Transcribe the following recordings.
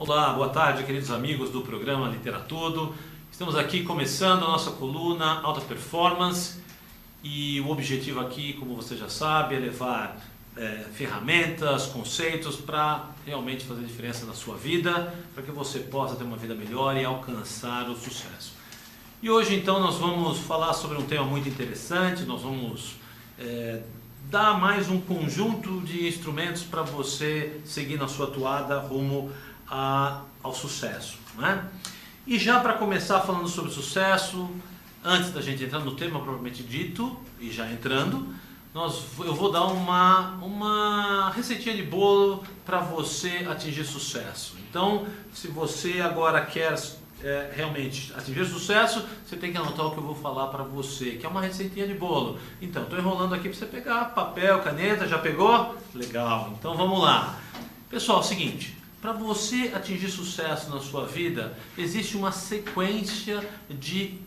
Olá, boa tarde, queridos amigos do programa Literatudo. Estamos aqui começando a nossa coluna Alta Performance e o objetivo aqui, como você já sabe, é levar ferramentas, conceitos para realmente fazer diferença na sua vida, para que você possa ter uma vida melhor e alcançar o sucesso. E hoje então nós vamos falar sobre um tema muito interessante, nós vamos dar mais um conjunto de instrumentos para você seguir na sua toada rumo ao sucesso, não é? E já para começar falando sobre sucesso, antes da gente entrar no tema propriamente dito, e já entrando, eu vou dar uma receitinha de bolo para você atingir sucesso. Então, se você agora quer realmente atingir sucesso, você tem que anotar o que eu vou falar para você, que é uma receitinha de bolo. Então, estou enrolando aqui para você pegar papel, caneta, já pegou? Legal, então vamos lá. Pessoal, é o seguinte, para você atingir sucesso na sua vida, existe uma sequência de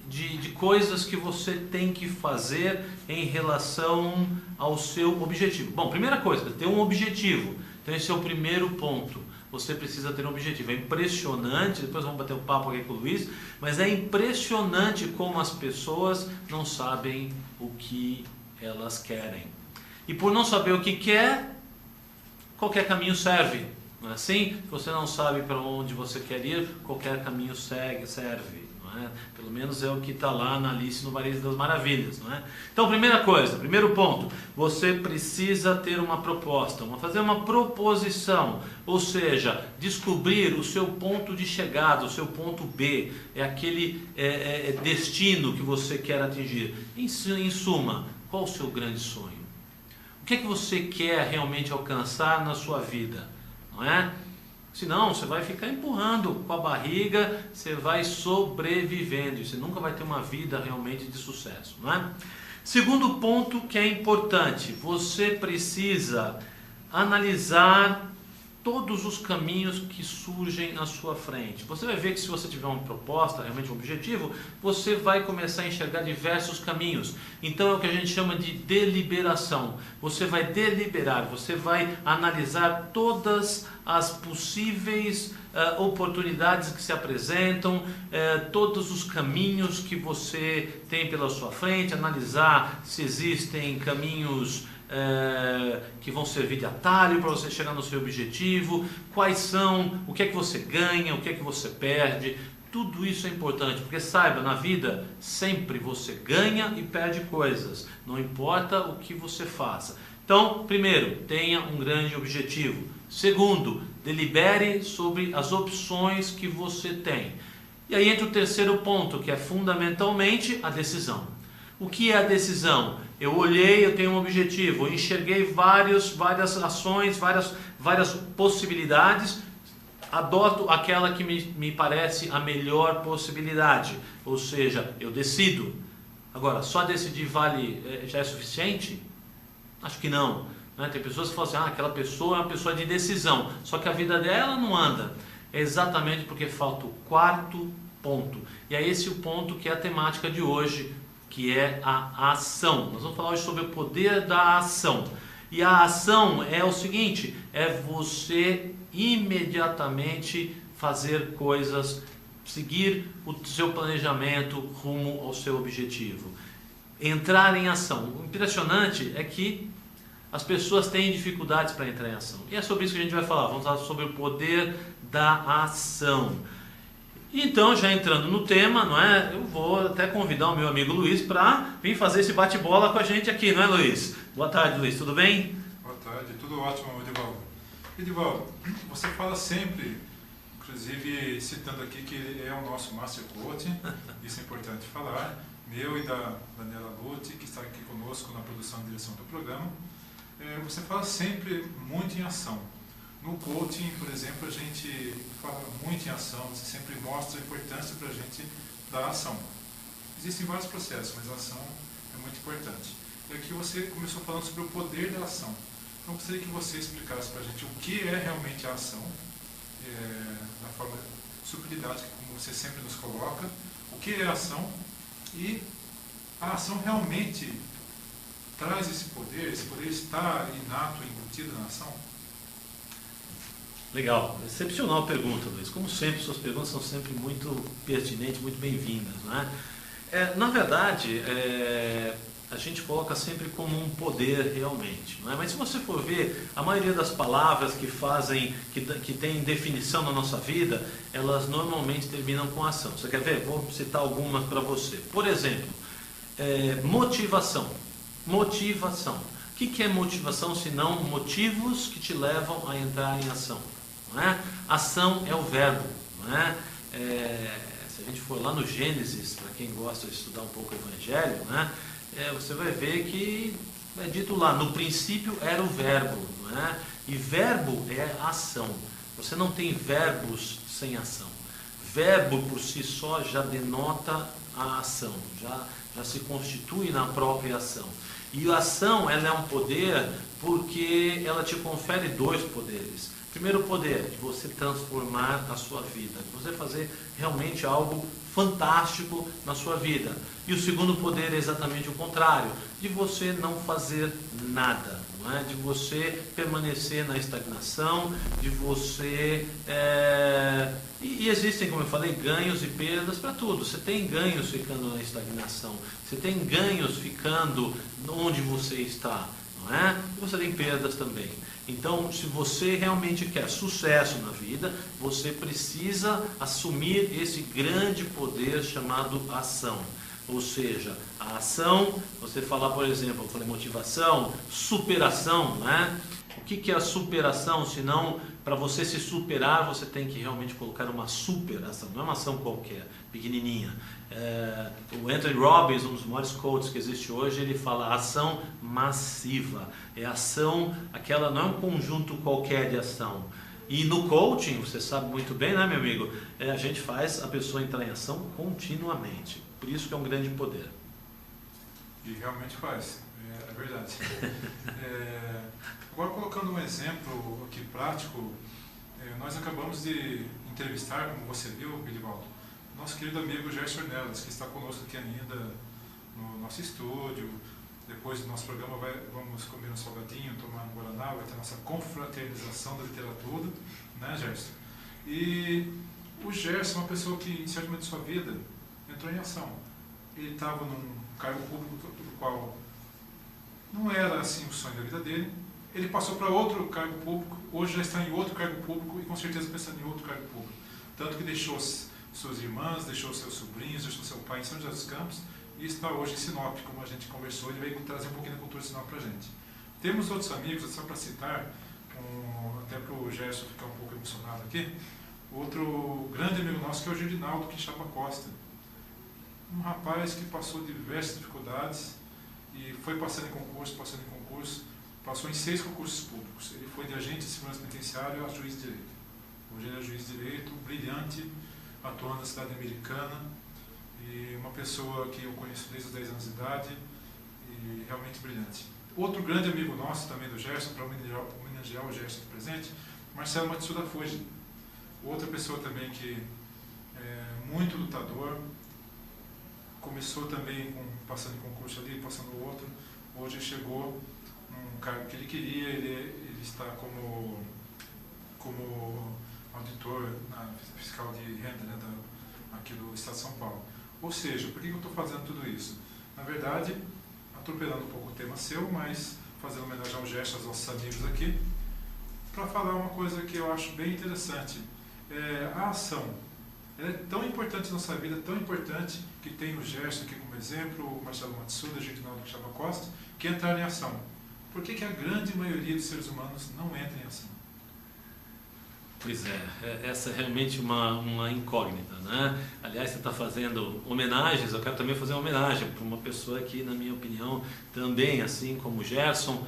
coisas que você tem que fazer em relação ao seu objetivo. Bom, primeira coisa, ter um objetivo. Então esse é o primeiro ponto. Você precisa ter um objetivo. É impressionante, depois vamos bater um papo aqui com o Luiz, mas é impressionante como as pessoas não sabem o que elas querem. E por não saber o que quer, qualquer caminho serve. Não é assim? Se você não sabe para onde você quer ir, qualquer caminho serve. Não é? Pelo menos é o que está lá na Alice no País das Maravilhas. Não é? Então, primeira coisa, primeiro ponto, você precisa ter uma proposta, fazer uma proposição, ou seja, descobrir o seu ponto de chegada, o seu ponto B, é aquele destino que você quer atingir. Em suma, qual o seu grande sonho? O que é que você quer realmente alcançar na sua vida? Não é? Senão você vai ficar empurrando com a barriga, você vai sobrevivendo, você nunca vai ter uma vida realmente de sucesso, não é? Segundo ponto que é importante, você precisa analisar todos os caminhos que surgem à sua frente. Você vai ver que se você tiver uma proposta, realmente um objetivo, você vai começar a enxergar diversos caminhos. Então é o que a gente chama de deliberação. Você vai deliberar, você vai analisar todas as possíveis oportunidades que se apresentam, todos os caminhos que você tem pela sua frente, analisar se existem caminhos que vão servir de atalho para você chegar no seu objetivo, quais são, o que é que você ganha, o que é que você perde. Tudo isso é importante, porque saiba, na vida sempre você ganha e perde coisas, não importa o que você faça. Então, primeiro, tenha um grande objetivo. Segundo, delibere sobre as opções que você tem. E aí entra o terceiro ponto, que é fundamentalmente a decisão. O que é a decisão? Eu olhei, eu tenho um objetivo, eu enxerguei várias ações, várias possibilidades, adoto aquela que me parece a melhor possibilidade, ou seja, eu decido. Agora, só decidir já é suficiente? Acho que não. Né? Tem pessoas que falam assim, aquela pessoa é uma pessoa de decisão, só que a vida dela não anda. É exatamente porque falta o quarto ponto. E é esse o ponto que é a temática de hoje, que é a ação. Nós vamos falar hoje sobre o poder da ação. E a ação é o seguinte, é você imediatamente fazer coisas, seguir o seu planejamento rumo ao seu objetivo. Entrar em ação. O impressionante é que as pessoas têm dificuldades para entrar em ação. E é sobre isso que a gente vai falar. Vamos falar sobre o poder da ação. Então, já entrando no tema, não é? Eu vou até convidar o meu amigo Luiz para vir fazer esse bate-bola com a gente aqui, não é, Luiz? Boa tarde, Luiz, tudo bem? Boa tarde, tudo ótimo, Edivaldo. Edivaldo, você fala sempre, inclusive citando aqui que ele é o nosso Master Coach, isso é importante falar, meu e da Daniela Lutti, que está aqui conosco na produção e direção do programa. Você fala sempre muito em ação. No coaching, por exemplo, a gente fala muito em ação, você sempre mostra a importância para a gente da ação. Existem vários processos, mas a ação é muito importante. E aqui você começou falando sobre o poder da ação. Então, eu gostaria que você explicasse para a gente o que é realmente a ação, na forma de subtilidade, como você sempre nos coloca, o que é a ação e a ação realmente traz esse poder está inato, embutido na ação? Legal, excepcional pergunta, Luiz. Como sempre, suas perguntas são sempre muito pertinentes, muito bem-vindas, não é? Na verdade, a gente coloca sempre como um poder realmente, não é? Mas se você for ver, a maioria das palavras que tem definição na nossa vida, elas normalmente terminam com ação. Você quer ver? Vou citar algumas para você. Por exemplo, motivação. Motivação. O que é motivação se não motivos que te levam a entrar em ação? Não é? Ação é o verbo, não é? Se a gente for lá no Gênesis, para quem gosta de estudar um pouco o Evangelho, né, você vai ver que é dito lá, no princípio era o verbo, não é? E verbo é ação. Você não tem verbos sem ação. Verbo por si só já denota a ação, já se constitui na própria ação. E a ação, ela é um poder porque ela te confere dois poderes. Primeiro poder, de você transformar a sua vida, de você fazer realmente algo fantástico na sua vida. E o segundo poder é exatamente o contrário, de você não fazer nada, não é? De você permanecer na estagnação, de você... E existem, como eu falei, ganhos e perdas para tudo. Você tem ganhos ficando na estagnação, você tem ganhos ficando onde você está, não é? E você tem perdas também. Então, se você realmente quer sucesso na vida, você precisa assumir esse grande poder chamado ação. Ou seja, a ação, você falar, por exemplo, eu falei motivação, superação, né? O que é a superação? Senão, para você se superar, você tem que realmente colocar uma superação, não é uma ação qualquer, pequenininha. O Anthony Robbins, um dos maiores coaches que existe hoje, ele fala ação massiva. É ação, aquela não é um conjunto qualquer de ação. E no coaching, você sabe muito bem, né, meu amigo? A gente faz a pessoa entrar em ação continuamente. Por isso que é um grande poder. E realmente faz, é verdade. Agora, colocando um exemplo aqui prático, nós acabamos de entrevistar, como você viu, Edivaldo, nosso querido amigo Gerson Ornelas, que está conosco aqui ainda no nosso estúdio. Depois do nosso programa vamos comer um salgadinho, tomar um guaraná, vai ter a nossa confraternização da literatura, né, Gerson? E o Gerson é uma pessoa que, em certo momento de sua vida, entrou em ação. Ele estava num cargo público do qual não era assim o sonho da vida dele. Ele passou para outro cargo público, hoje já está em outro cargo público e com certeza pensando em outro cargo público. Tanto que deixou suas irmãs, deixou seus sobrinhos, deixou seu pai em São José dos Campos e está hoje em Sinop, como a gente conversou. Ele veio trazer um pouquinho da cultura de Sinop para a gente. Temos outros amigos, só para citar, até para o Gerson ficar um pouco emocionado aqui, outro grande amigo nosso que é o Girinaldo Quixaba Costa. Um rapaz que passou diversas dificuldades e foi passando em concurso, passou em 6 concursos públicos. Ele foi de agente de segurança penitenciário a juiz de direito. Hoje ele é juiz de direito, brilhante, atuando na cidade americana, e uma pessoa que eu conheço desde os 10 anos de idade, e realmente brilhante. Outro grande amigo nosso também do Gerson, para homenagear o Gerson aqui presente, Marcelo Matsuda Fuji. Outra pessoa também que é muito lutador, começou também passando em concurso ali, passando o outro, hoje chegou num cargo que ele queria, ele está como auditor fiscal de renda, né, aqui do Estado de São Paulo. Ou seja, por que eu estou fazendo tudo isso? Na verdade, atropelando um pouco o tema seu, mas fazendo homenagem ao Gerson, aos nossos amigos aqui, para falar uma coisa que eu acho bem interessante. A ação. Ela é tão importante na nossa vida, tão importante, que tem o Gerson aqui como exemplo, o Marcelo Matsuda, o Girinaldo Quixaba Costa, que entraram em ação. Por que a grande maioria dos seres humanos não entra em ação? Pois essa é realmente uma incógnita, né? Aliás, você está fazendo homenagens, eu quero também fazer uma homenagem para uma pessoa que, na minha opinião, também, assim como o Gerson,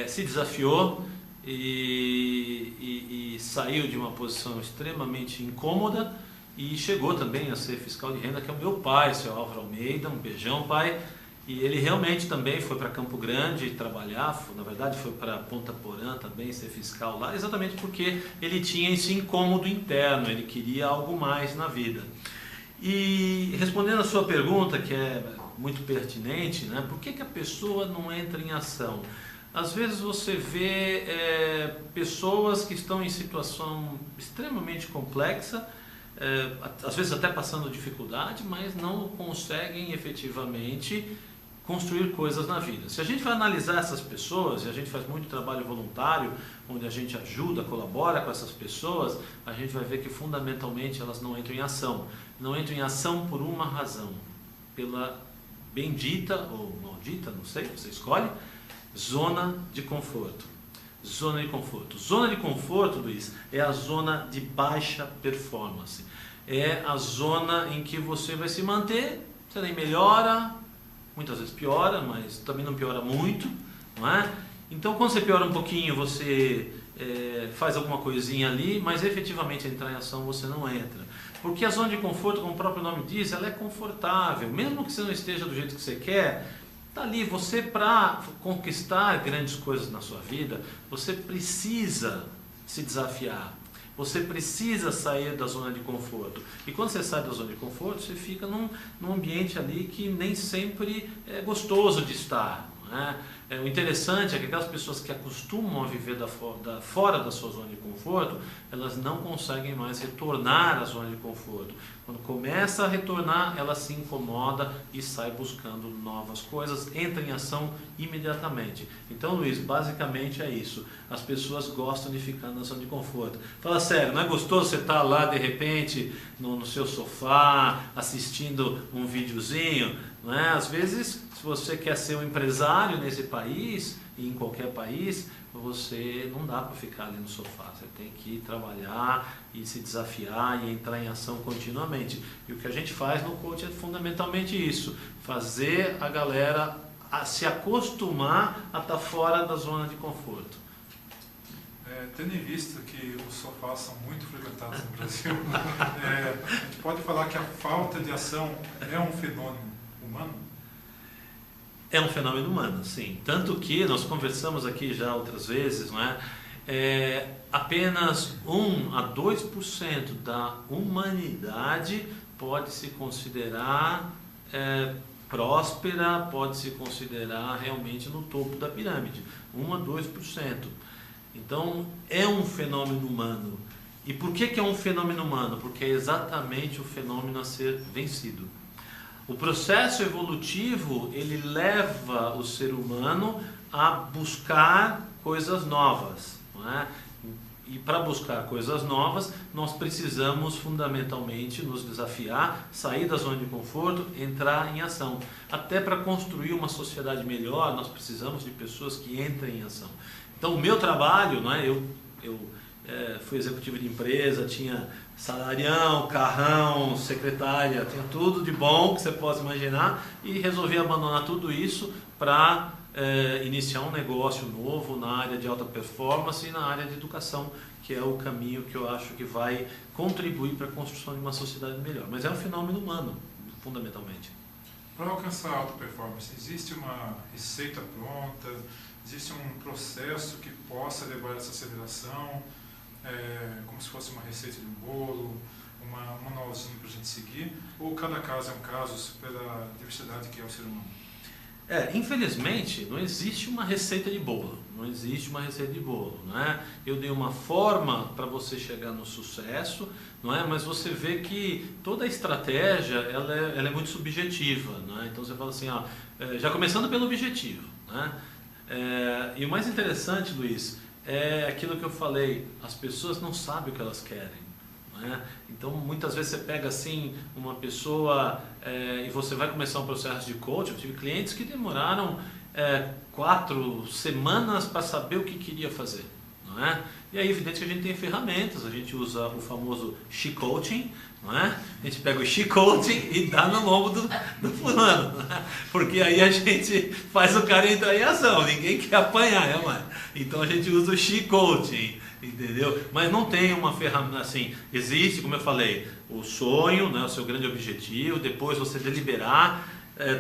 se desafiou e saiu de uma posição extremamente incômoda e chegou também a ser fiscal de renda, que é o meu pai, seu Álvaro Almeida. Um beijão, pai. E ele realmente também foi para Campo Grande trabalhar, na verdade foi para Ponta Porã também ser fiscal lá, exatamente porque ele tinha esse incômodo interno, ele queria algo mais na vida. E respondendo a sua pergunta, que é muito pertinente, né, por que a pessoa não entra em ação? Às vezes você vê pessoas que estão em situação extremamente complexa, às vezes até passando dificuldade, mas não conseguem efetivamente construir coisas na vida. Se a gente vai analisar essas pessoas, e a gente faz muito trabalho voluntário, onde a gente ajuda, colabora com essas pessoas, a gente vai ver que fundamentalmente elas não entram em ação. Não entram em ação por uma razão, pela bendita ou maldita, não sei, você escolhe, zona de conforto. Zona de conforto. Zona de conforto, Luiz, é a zona de baixa performance. É a zona em que você vai se manter, você nem melhora, muitas vezes piora, mas também não piora muito, não é? Então, quando você piora um pouquinho, você faz alguma coisinha ali, mas efetivamente entrar em ação você não entra. Porque a zona de conforto, como o próprio nome diz, ela é confortável. Mesmo que você não esteja do jeito que você quer, está ali. Você, para conquistar grandes coisas na sua vida, você precisa se desafiar. Você precisa sair da zona de conforto. E quando você sai da zona de conforto, você fica num ambiente ali que nem sempre é gostoso de estar. Não é? O interessante é que aquelas pessoas que acostumam a viver fora da sua zona de conforto, elas não conseguem mais retornar à zona de conforto. Quando começa a retornar, ela se incomoda e sai buscando novas coisas, entra em ação imediatamente. Então, Luiz, basicamente é isso. As pessoas gostam de ficar na zona de conforto. Fala sério, não é gostoso você estar lá de repente no seu sofá, assistindo um videozinho? Não é? Às vezes, se você quer ser um empresário nesse país, e em qualquer país, você não dá para ficar ali no sofá. Você tem que ir trabalhar e se desafiar e entrar em ação continuamente. E o que a gente faz no coach é fundamentalmente isso, fazer a galera se acostumar a estar fora da zona de conforto. Tendo em vista que os sofás são muito frequentados no Brasil, a gente pode falar que a falta de ação é um fenômeno humano? É um fenômeno humano, sim. Tanto que nós conversamos aqui já outras vezes, não é? Apenas 1 a 2% da humanidade pode se considerar próspera, pode se considerar realmente no topo da pirâmide. 1 a 2%. Então, é um fenômeno humano. E por que é um fenômeno humano? Porque é exatamente o fenômeno a ser vencido. O processo evolutivo, ele leva o ser humano a buscar coisas novas, não é? E para buscar coisas novas, nós precisamos fundamentalmente nos desafiar, sair da zona de conforto, entrar em ação. Até para construir uma sociedade melhor, nós precisamos de pessoas que entrem em ação. Então, o meu trabalho, não é? Eu fui executivo de empresa, tinha salarião, carrão, secretária, tinha tudo de bom que você possa imaginar, e resolvi abandonar tudo isso para iniciar um negócio novo na área de alta performance e na área de educação, que é o caminho que eu acho que vai contribuir para a construção de uma sociedade melhor. Mas é um fenômeno humano, fundamentalmente. Para alcançar a alta performance, existe uma receita pronta? Existe um processo que possa levar a essa aceleração? Como se fosse uma receita de um bolo, um manualzinho para a gente seguir, ou cada caso é um caso pela diversidade que é o ser humano? Infelizmente, não existe uma receita de bolo, não existe uma receita de bolo, não é? Eu dei uma forma para você chegar no sucesso, não é? Mas você vê que toda a estratégia, ela é muito subjetiva, não é? Então você fala assim, já começando pelo objetivo, né? E o mais interessante, Luiz, é aquilo que eu falei, as pessoas não sabem o que elas querem, não é? Então muitas vezes você pega assim uma pessoa e você vai começar um processo de coaching. Eu tive clientes que demoraram 4 semanas para saber o que queria fazer, não é? E aí, evidente que a gente tem ferramentas, a gente usa o famoso She-Coaching, não é? A gente pega o She-Coaching e dá no lombo do fulano, não é? Porque aí a gente faz o cara entrar em ação, ninguém quer apanhar, né, mano? Então a gente usa o She-Coaching, entendeu? Mas não tem uma ferramenta assim, existe, como eu falei, o sonho, né, o seu grande objetivo, depois você deliberar,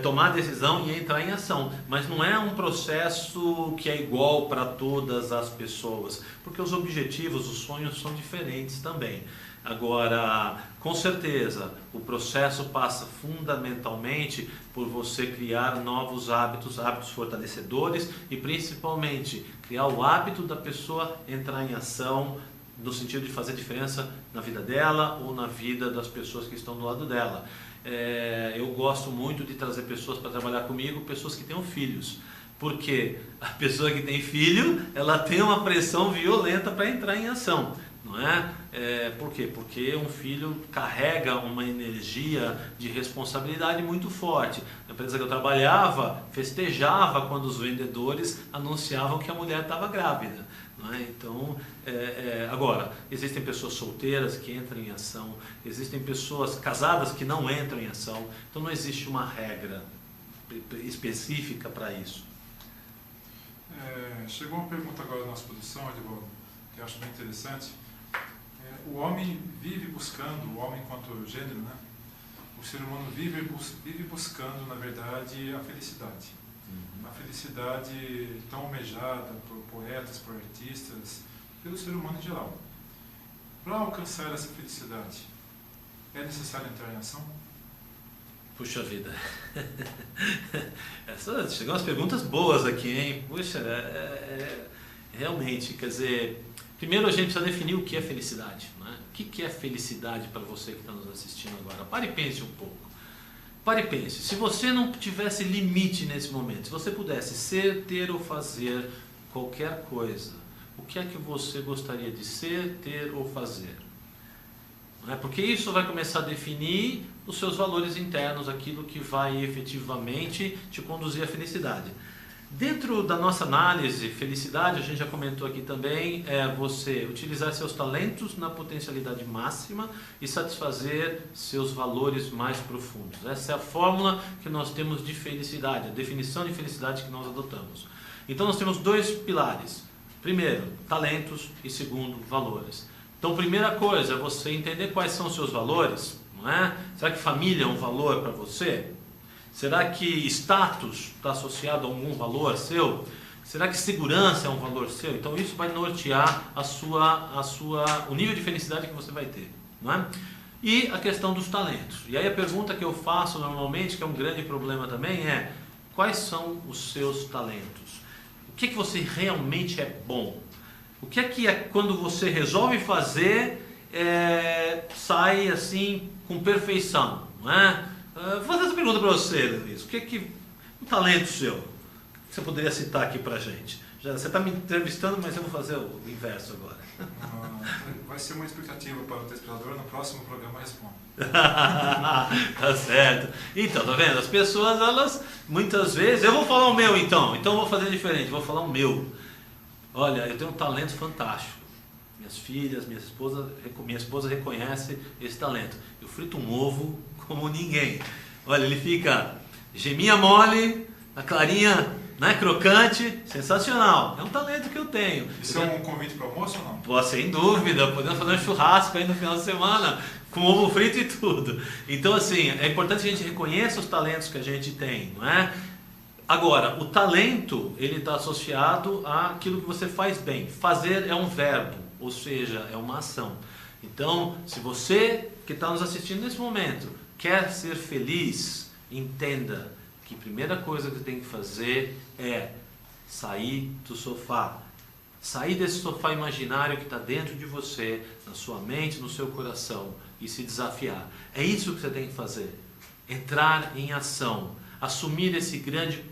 tomar a decisão e entrar em ação, mas não é um processo que é igual para todas as pessoas, porque os objetivos, os sonhos são diferentes também. Agora, com certeza, o processo passa fundamentalmente por você criar novos hábitos, hábitos fortalecedores e principalmente criar o hábito da pessoa entrar em ação no sentido de fazer diferença na vida dela ou na vida das pessoas que estão do lado dela. Eu gosto muito de trazer pessoas para trabalhar comigo, pessoas que tenham filhos. Porque a pessoa que tem filho, ela tem uma pressão violenta para entrar em ação, não é? Por quê? Porque um filho carrega uma energia de responsabilidade muito forte. Na empresa que eu trabalhava, festejava quando os vendedores anunciavam que a mulher estava grávida. Não é? Então, agora, existem pessoas solteiras que entram em ação, existem pessoas casadas que não entram em ação, então não existe uma regra específica para isso. Chegou uma pergunta agora na nossa produção, Edivaldo, que eu acho bem interessante. O homem vive buscando, o homem enquanto gênero, né? O ser humano vive buscando, na verdade, a felicidade. A felicidade tão almejada por poetas, por artistas, pelo ser humano em geral. Para alcançar essa felicidade, é necessário entrar em ação? Puxa vida, chegam umas perguntas boas aqui, hein? Puxa, realmente, quer dizer, primeiro a gente precisa definir o que é felicidade, não é? O que é felicidade para você que está nos assistindo agora? Pare e pense um pouco. Pare e pense, se você não tivesse limite nesse momento, se você pudesse ser, ter ou fazer qualquer coisa, o que é que você gostaria de ser, ter ou fazer? Não é? Porque isso vai começar a definir os seus valores internos, aquilo que vai efetivamente te conduzir à felicidade. Dentro da nossa análise, felicidade, a gente já comentou aqui também, é você utilizar seus talentos na potencialidade máxima e satisfazer seus valores mais profundos. Essa é a fórmula que nós temos de felicidade, a definição de felicidade que nós adotamos. Então nós temos dois pilares. Primeiro, talentos e segundo, valores. Então, primeira coisa é você entender quais são os seus valores, não é? Será que família é um valor para você? Será que status está associado a algum valor seu? Será que segurança é um valor seu? Então, isso vai nortear o nível de felicidade que você vai ter, não é? E a questão dos talentos. E aí a pergunta que eu faço normalmente, que é um grande problema também, é: quais são os seus talentos? O que você realmente é bom? O que é quando você resolve fazer, sai assim com perfeição, não é? Vou fazer essa pergunta para você, Luiz. O que é um talento seu que você poderia citar aqui para a gente? Você está me entrevistando, mas eu vou fazer o inverso agora. Vai ser uma expectativa para o telespectador, no próximo programa responde. Tá certo. Então, tá vendo? As pessoas, elas, muitas vezes... Eu vou falar o meu então eu vou fazer diferente, vou falar o meu. Olha, eu tenho um talento fantástico. Minhas filhas, minha esposa reconhece esse talento. Eu frito um ovo como ninguém. Olha, ele fica geminha mole, a clarinha, né, crocante, sensacional. É um talento que eu tenho. Isso é um convite para o almoço ou não? Pô, sem dúvida, podemos fazer um churrasco aí no final de semana, com ovo frito e tudo. Então, assim, é importante que a gente reconheça os talentos que a gente tem, não é? Agora, o talento, ele está associado àquilo que você faz bem. Fazer é um verbo, ou seja, é uma ação. Então, se você que está nos assistindo nesse momento quer ser feliz, entenda que a primeira coisa que você tem que fazer é sair do sofá. Sair desse sofá imaginário que está dentro de você, na sua mente, no seu coração, e se desafiar. É isso que você tem que fazer. Entrar em ação. Assumir esse grande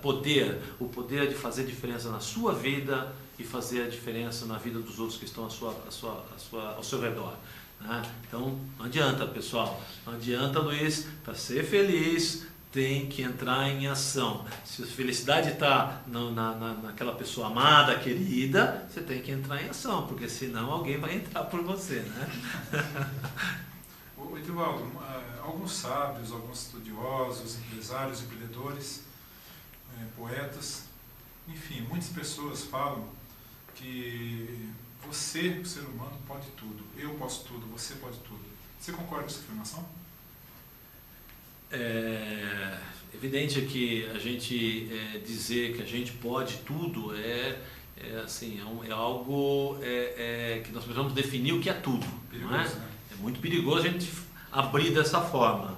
poder, o poder de fazer diferença na sua vida e fazer a diferença na vida dos outros que estão ao seu redor. Né? Então, não adianta, pessoal. Não adianta, Luiz, para ser feliz, tem que entrar em ação. Se a felicidade está naquela pessoa amada, querida, você tem que entrar em ação, porque senão alguém vai entrar por você, né? Edivaldo, alguns sábios, alguns estudiosos, empresários, empreendedores, poetas, enfim, muitas pessoas falam que você, o ser humano, pode tudo. Eu posso tudo, você pode tudo. Você concorda com essa afirmação? É evidente que a gente dizer que a gente pode tudo é algo que nós precisamos definir o que é tudo. Perigoso, não é? né? É muito perigoso a gente abrir dessa forma.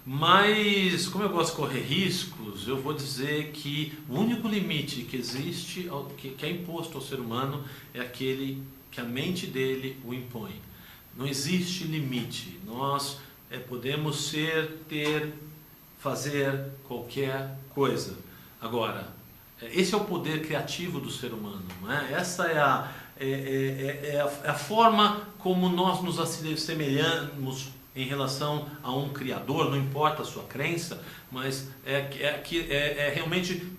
Mas, como eu gosto de correr riscos, eu vou dizer que o único limite que existe, que é imposto ao ser humano, é aquele que a mente dele o impõe. Não existe limite. Nós podemos fazer qualquer coisa. Agora, esse é o poder criativo do ser humano. Não é? Essa é a forma como nós nos assemelhamos em relação a um Criador, não importa a sua crença, mas realmente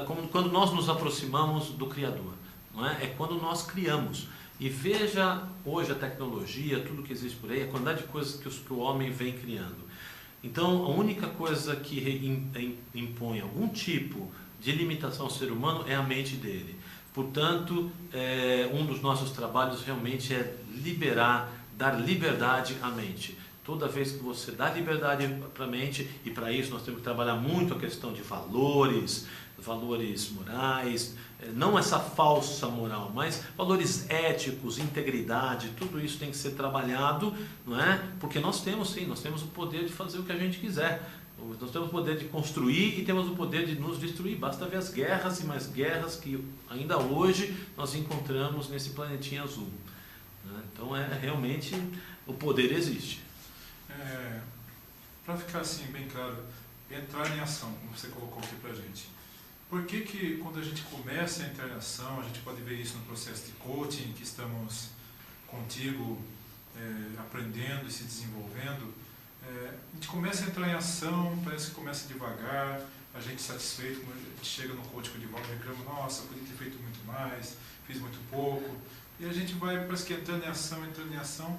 como quando nós nos aproximamos do Criador. Não é? É quando nós criamos. E veja hoje a tecnologia, tudo que existe por aí, a quantidade de coisas que o homem vem criando. Então, a única coisa que impõe algum tipo de limitação ao ser humano é a mente dele. Portanto, um dos nossos trabalhos realmente é dar liberdade à mente. Toda vez que você dá liberdade para a mente, e para isso nós temos que trabalhar muito a questão de valores morais, não essa falsa moral, mas valores éticos, integridade, tudo isso tem que ser trabalhado, não é? Porque nós temos o poder de fazer o que a gente quiser. Nós temos o poder de construir e temos o poder de nos destruir. Basta ver as guerras e mais guerras que ainda hoje nós encontramos nesse planetinha azul. Então, realmente, o poder existe. Para ficar assim bem claro, entrar em ação, como você colocou aqui para a gente. Por que quando a gente começa a entrar em ação, a gente pode ver isso no processo de coaching, que estamos contigo aprendendo e se desenvolvendo, a gente começa a entrar em ação, parece que começa devagar, a gente satisfeito, quando a gente chega no coaching com o Edivaldo, reclama, nossa, podia ter feito muito mais, fiz muito pouco, e a gente vai, parece que entrando em ação,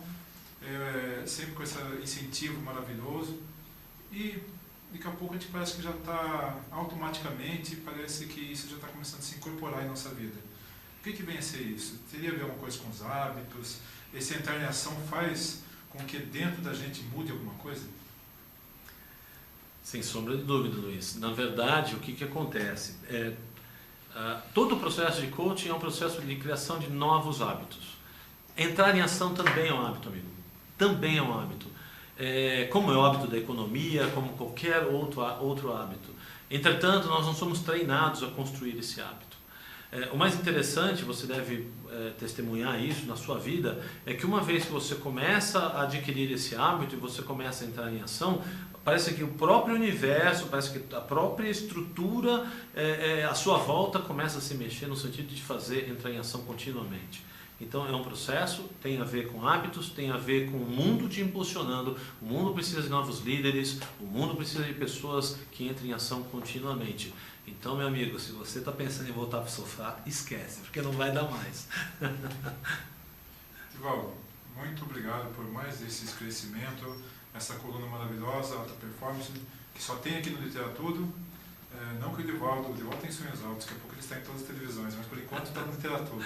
sempre com esse incentivo maravilhoso, e daqui a pouco a gente parece que já está automaticamente, parece que isso já está começando a se incorporar em nossa vida. O que vem a ser isso? Teria a ver alguma coisa com os hábitos? Esse entrar em ação faz com que dentro da gente mude alguma coisa? Sem sombra de dúvida, Luiz. Na verdade, o que acontece? Todo o processo de coaching é um processo de criação de novos hábitos. Entrar em ação também é um hábito, amigo. Também é um hábito. Como é o hábito da economia, como qualquer outro hábito. Entretanto, nós não somos treinados a construir esse hábito. O mais interessante, você deve testemunhar isso na sua vida, é que uma vez que você começa a adquirir esse hábito e você começa a entrar em ação, parece que o próprio universo, parece que a própria estrutura à sua volta começa a se mexer no sentido de fazer entrar em ação continuamente. Então é um processo, tem a ver com hábitos, tem a ver com o mundo te impulsionando, o mundo precisa de novos líderes, o mundo precisa de pessoas que entrem em ação continuamente. Então, meu amigo, se você está pensando em voltar para o sofá, esquece, porque não vai dar mais. Edivaldo, muito obrigado por mais esse esclarecimento, essa coluna maravilhosa, alta performance, que só tem aqui no Literatudo. Não que o Edivaldo tem sonhos altos, daqui a pouco ele está em todas as televisões, mas por enquanto está no Literatudo.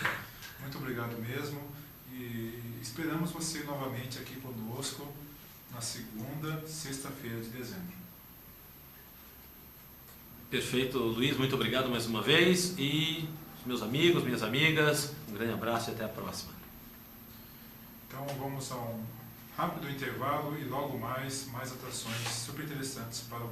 Muito obrigado mesmo e esperamos você novamente aqui conosco na segunda sexta-feira de dezembro. Perfeito, Luiz, muito obrigado mais uma vez e meus amigos, minhas amigas, um grande abraço e até a próxima. Então vamos a um rápido intervalo e logo mais atrações super interessantes para